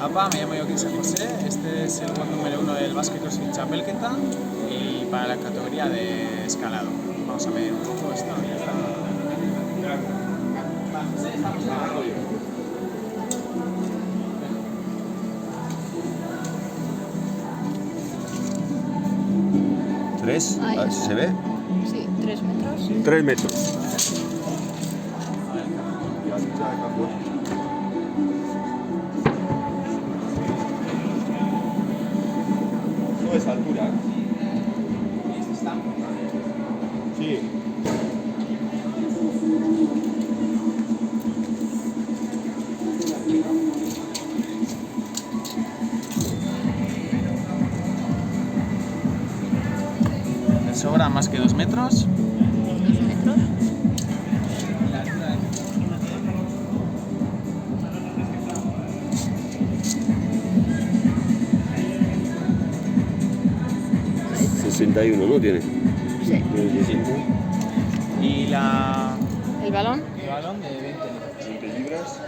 Apa, me llamo yo Cristian José, este es el juego número 1 del Basque CrossFit Txapelketa y para la categoría de escalado. Vamos a ver un poco esto. ¿Tres? Ahí. A ver si se ve. Sí, 3 metros. 3 metros. No es altura. Sí. ¿Me sobra más que 2 metros? 2 metros. Ahí está. 61, ¿no tiene? Sí. Tiene 60. Y El balón. el balón de 20 litros. 20 libras.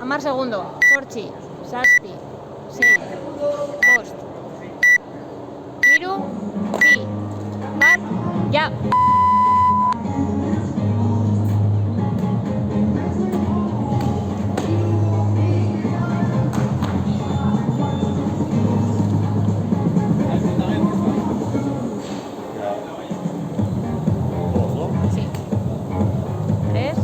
Amar segundo. Sorchi. Saspi. 6. Bost. Hiru. Bi. Bat. Ja. Dos, ¿no? Sí. 3.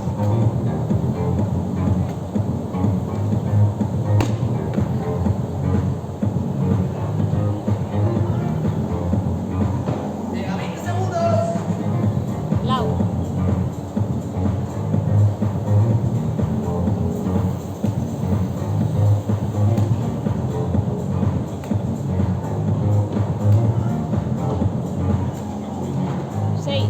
Lau. Sei.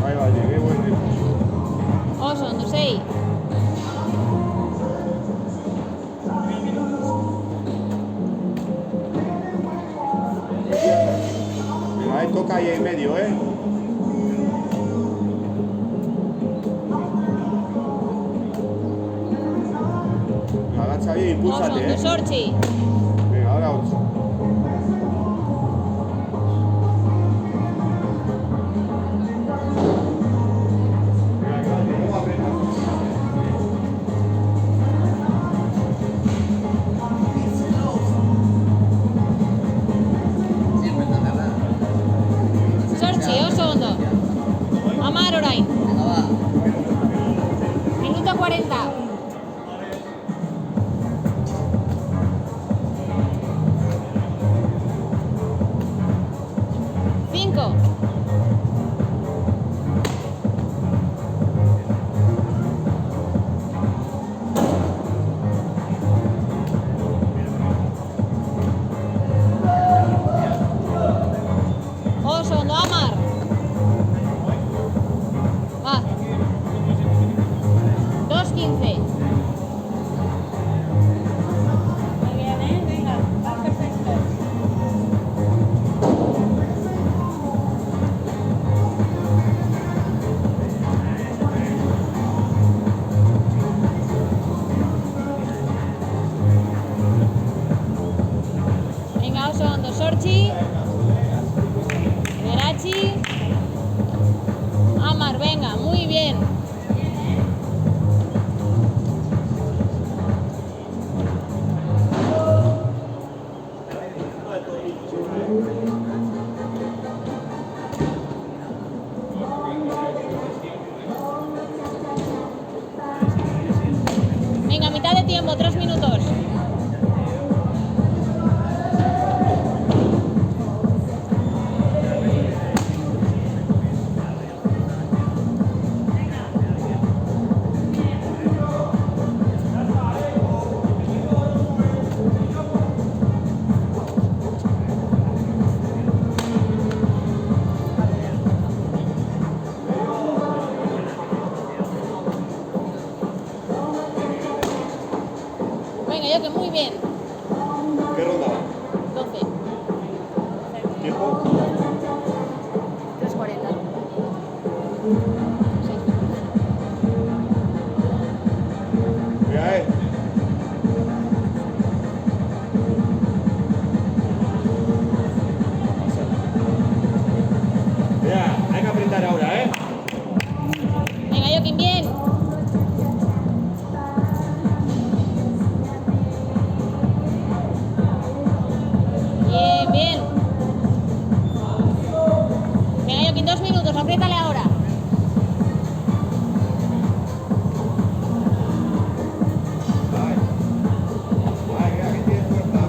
Ahí va, llegué, buen ritmo. Oso ondo, sei. Venga, ahí toca ahí en medio, ¿eh? Agacha ahí, Oso impúlsate, ondo, ¿eh? Sorchi. Venga, ahora 8. Sorchi, oso ondo. Amar orain. Minuto 40. Cinco. Oso ondo, Amar. Va. 2:15. Muy bien, ¿eh? Venga, va perfecto. Venga, oso ondo, Sorchi. Berachi. Amar, venga, muy bien. Venga, mitad de tiempo, 3 minutos. ¿Tiempo? 3:40. Mira, Mira, hay que apretar ahora, ¿eh? Venga, Joaquín, bien. Bien, bien. Venga, Joaquín, 2 minutos, apriétale ahora. Ay, mira que tiene fuerza.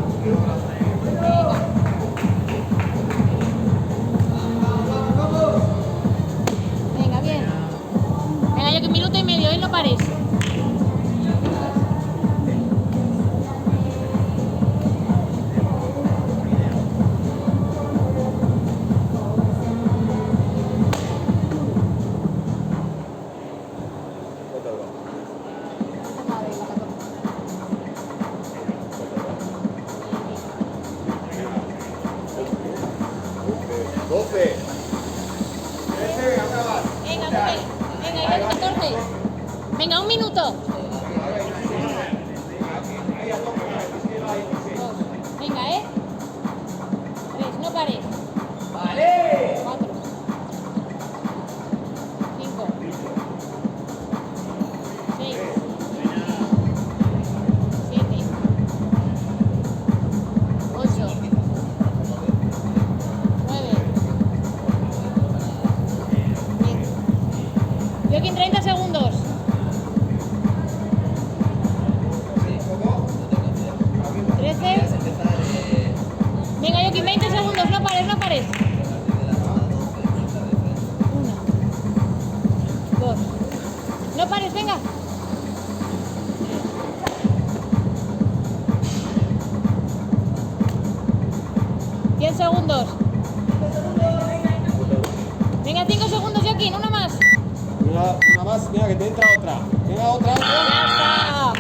Venga, bien. Venga, Joaquín, minuto y medio, no pares. ¡12! Venga, venga, 14. Venga, 1 minuto. 2. Venga, 3, no pares. Vale. 4. 5. 6. 7. 8. 9. Joaquín, 30 segundos. 13. Venga, Joaquín, 20 segundos. No pares, no pares. 1. 2. No pares, venga. 10 segundos. Venga, 5 segundos, Joaquín, una más. Una más, mira que te entra otra. Venga, otra. Ya está.